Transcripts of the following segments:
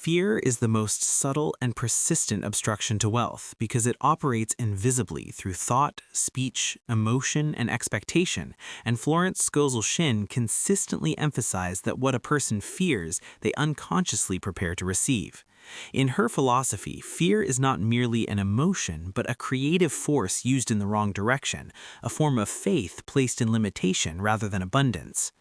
Fear is the most subtle and persistent obstruction to wealth because it operates invisibly through thought, speech, emotion, and expectation, and Florence Scovel Shinn consistently emphasized that what a person fears, they unconsciously prepare to receive. In her philosophy, fear is not merely an emotion, but a creative force used in the wrong direction, a form of faith placed in limitation rather than abundance.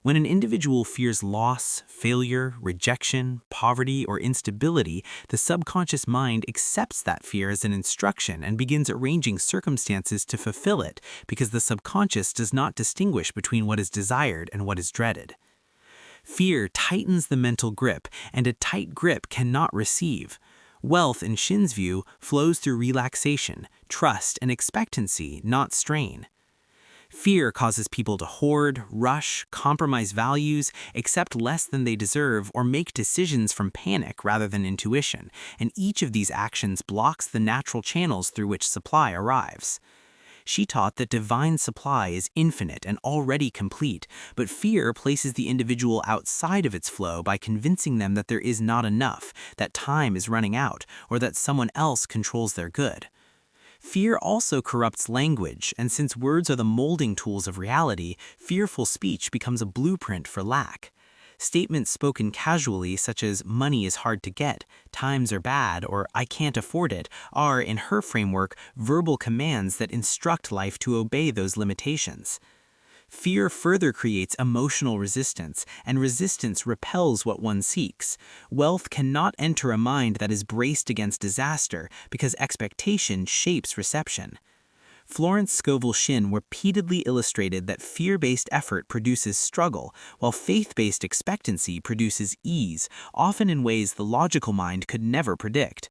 When an individual fears loss, failure, rejection, poverty, or instability, the subconscious mind accepts that fear as an instruction and begins arranging circumstances to fulfill it because the subconscious does not distinguish between what is desired and what is dreaded. Fear tightens the mental grip, and a tight grip cannot receive. Wealth, in Shinn's view, flows through relaxation, trust, and expectancy, not strain. Fear causes people to hoard, rush, compromise values, accept less than they deserve, or make decisions from panic rather than intuition, and each of these actions blocks the natural channels through which supply arrives. She taught that divine supply is infinite and already complete, but fear places the individual outside of its flow by convincing them that there is not enough, that time is running out, or that someone else controls their good. Fear also corrupts language, and since words are the molding tools of reality, fearful speech becomes a blueprint for lack. Statements spoken casually, such as "money is hard to get," "times are bad," or "I can't afford it," are, in her framework, verbal commands that instruct life to obey those limitations. Fear further creates emotional resistance, and resistance repels what one seeks. Wealth cannot enter a mind that is braced against disaster because expectation shapes reception. Florence Scovel Shinn repeatedly illustrated that fear-based effort produces struggle, while faith-based expectancy produces ease, often in ways the logical mind could never predict.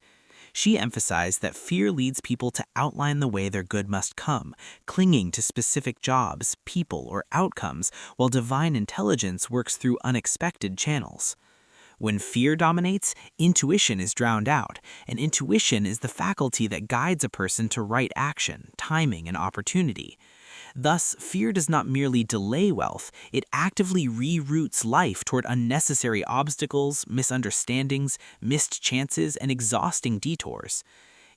She emphasized that fear leads people to outline the way their good must come, clinging to specific jobs, people, or outcomes, while divine intelligence works through unexpected channels. When fear dominates, intuition is drowned out, and intuition is the faculty that guides a person to right action, timing, and opportunity. Thus, fear does not merely delay wealth, it actively reroutes life toward unnecessary obstacles, misunderstandings, missed chances, and exhausting detours.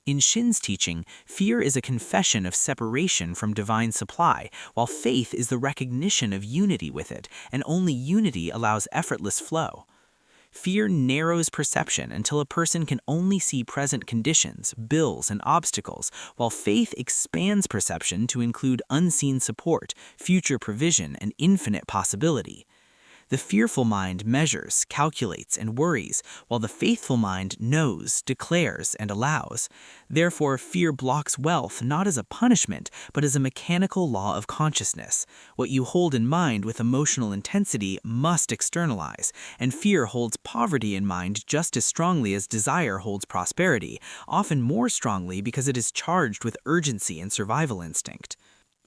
In Shinn's teaching, fear is a confession of separation from divine supply, while faith is the recognition of unity with it, and only unity allows effortless flow. Fear narrows perception until a person can only see present conditions, bills, and obstacles, while faith expands perception to include unseen support, future provision, and infinite possibility. The fearful mind measures, calculates, and worries, while the faithful mind knows, declares, and allows. Therefore, fear blocks wealth not as a punishment, but as a mechanical law of consciousness. What you hold in mind with emotional intensity must externalize, and fear holds poverty in mind just as strongly as desire holds prosperity, often more strongly because it is charged with urgency and survival instinct.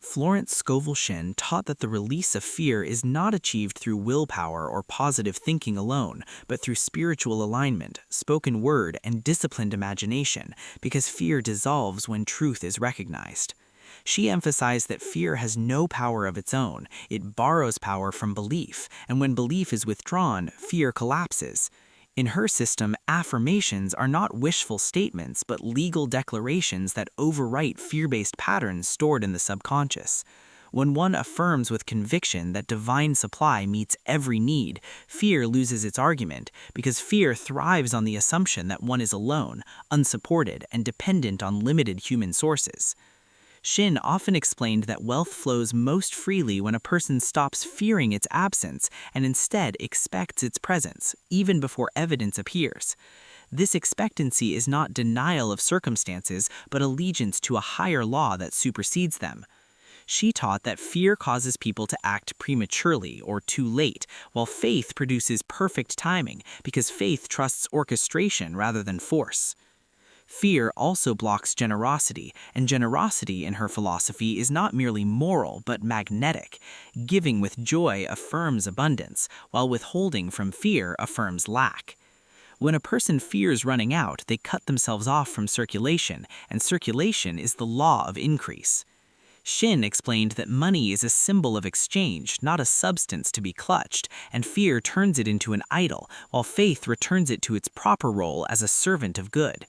Florence Scovel Shinn taught that the release of fear is not achieved through willpower or positive thinking alone, but through spiritual alignment, spoken word, and disciplined imagination, because fear dissolves when truth is recognized. She emphasized that fear has no power of its own, it borrows power from belief, and when belief is withdrawn, fear collapses. In her system, affirmations are not wishful statements but legal declarations that overwrite fear-based patterns stored in the subconscious. When one affirms with conviction that divine supply meets every need, fear loses its argument because fear thrives on the assumption that one is alone, unsupported, and dependent on limited human sources. Shinn often explained that wealth flows most freely when a person stops fearing its absence and instead expects its presence, even before evidence appears. This expectancy is not denial of circumstances, but allegiance to a higher law that supersedes them. She taught that fear causes people to act prematurely or too late, while faith produces perfect timing because faith trusts orchestration rather than force. Fear also blocks generosity, and generosity in her philosophy is not merely moral but magnetic. Giving with joy affirms abundance, while withholding from fear affirms lack. When a person fears running out, they cut themselves off from circulation, and circulation is the law of increase. Shinn explained that money is a symbol of exchange, not a substance to be clutched, and fear turns it into an idol, while faith returns it to its proper role as a servant of good.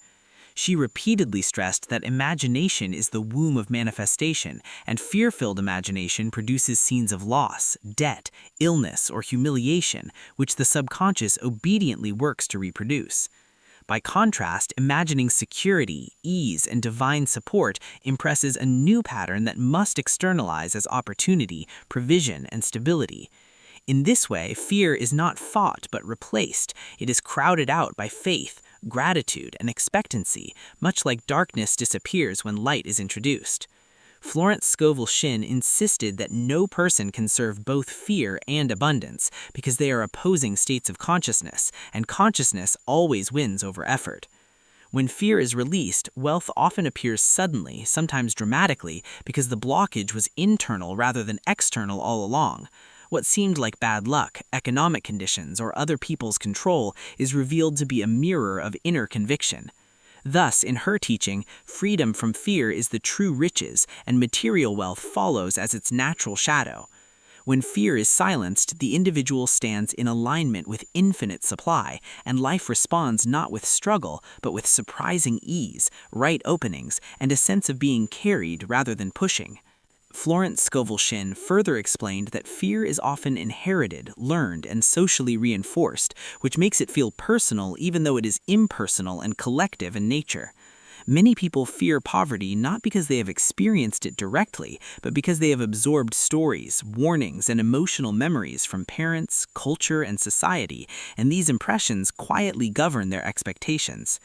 She repeatedly stressed that imagination is the womb of manifestation, and fear-filled imagination produces scenes of loss, debt, illness, or humiliation, which the subconscious obediently works to reproduce. By contrast, imagining security, ease, and divine support impresses a new pattern that must externalize as opportunity, provision, and stability. In this way, fear is not fought but replaced. It is crowded out by faith, gratitude, and expectancy, much like darkness disappears when light is introduced. Florence Scovel Shinn insisted that no person can serve both fear and abundance because they are opposing states of consciousness, and consciousness always wins over effort. When fear is released, wealth often appears suddenly, sometimes dramatically, because the blockage was internal rather than external all along. What seemed like bad luck, economic conditions, or other people's control is revealed to be a mirror of inner conviction. Thus, in her teaching, freedom from fear is the true riches, and material wealth follows as its natural shadow. When fear is silenced, the individual stands in alignment with infinite supply, and life responds not with struggle, but with surprising ease, right openings, and a sense of being carried rather than pushing. Florence Scovel Shinn further explained that fear is often inherited, learned, and socially reinforced, which makes it feel personal even though it is impersonal and collective in nature. Many people fear poverty not because they have experienced it directly, but because they have absorbed stories, warnings, and emotional memories from parents, culture, and society, and these impressions quietly govern their expectations.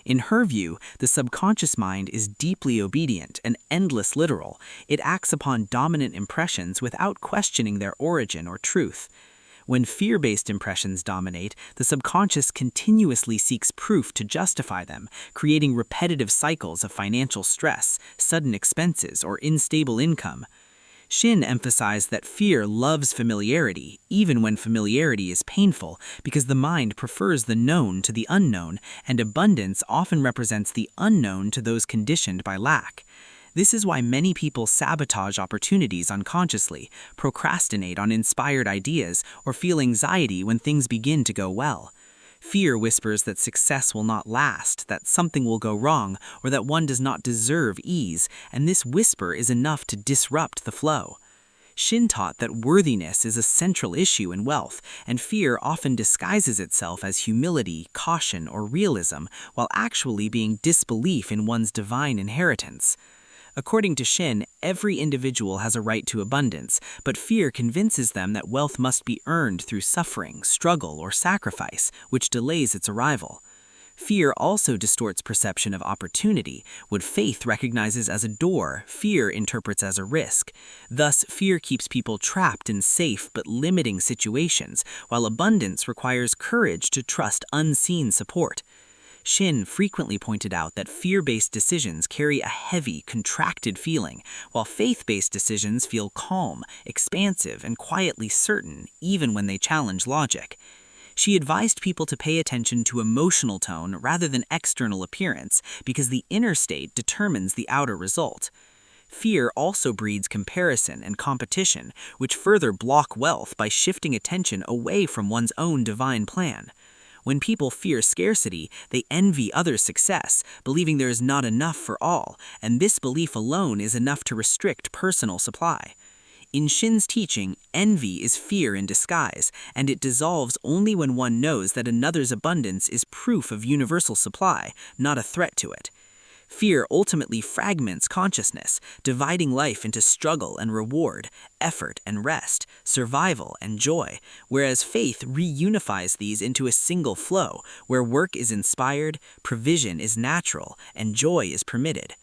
In her view, the subconscious mind is deeply obedient and endless literal. It acts upon dominant impressions without questioning their origin or truth. When fear-based impressions dominate, the subconscious continuously seeks proof to justify them, creating repetitive cycles of financial stress, sudden expenses, or unstable income. Shinn emphasized that fear loves familiarity, even when familiarity is painful, because the mind prefers the known to the unknown, and abundance often represents the unknown to those conditioned by lack. This is why many people sabotage opportunities unconsciously, procrastinate on inspired ideas, or feel anxiety when things begin to go well. Fear whispers that success will not last, that something will go wrong, or that one does not deserve ease, and this whisper is enough to disrupt the flow. Shinn taught that worthiness is a central issue in wealth, and fear often disguises itself as humility, caution, or realism, while actually being disbelief in one's divine inheritance. According to Shinn, every individual has a right to abundance, but fear convinces them that wealth must be earned through suffering, struggle, or sacrifice, which delays its arrival. Fear also distorts perception of opportunity. What faith recognizes as a door, fear interprets as a risk. Thus, fear keeps people trapped in safe but limiting situations, while abundance requires courage to trust unseen support. Shinn frequently pointed out that fear-based decisions carry a heavy, contracted feeling, while faith-based decisions feel calm, expansive, and quietly certain, even when they challenge logic. She advised people to pay attention to emotional tone rather than external appearance, because the inner state determines the outer result. Fear also breeds comparison and competition, which further block wealth by shifting attention away from one's own divine plan. When people fear scarcity, they envy others' success, believing there is not enough for all, and this belief alone is enough to restrict personal supply. In Shinn's teaching, envy is fear in disguise, and it dissolves only when one knows that another's abundance is proof of universal supply, not a threat to it. Fear ultimately fragments consciousness, dividing life into struggle and reward, effort and rest, survival and joy, whereas faith reunifies these into a single flow, where work is inspired, provision is natural, and joy is permitted.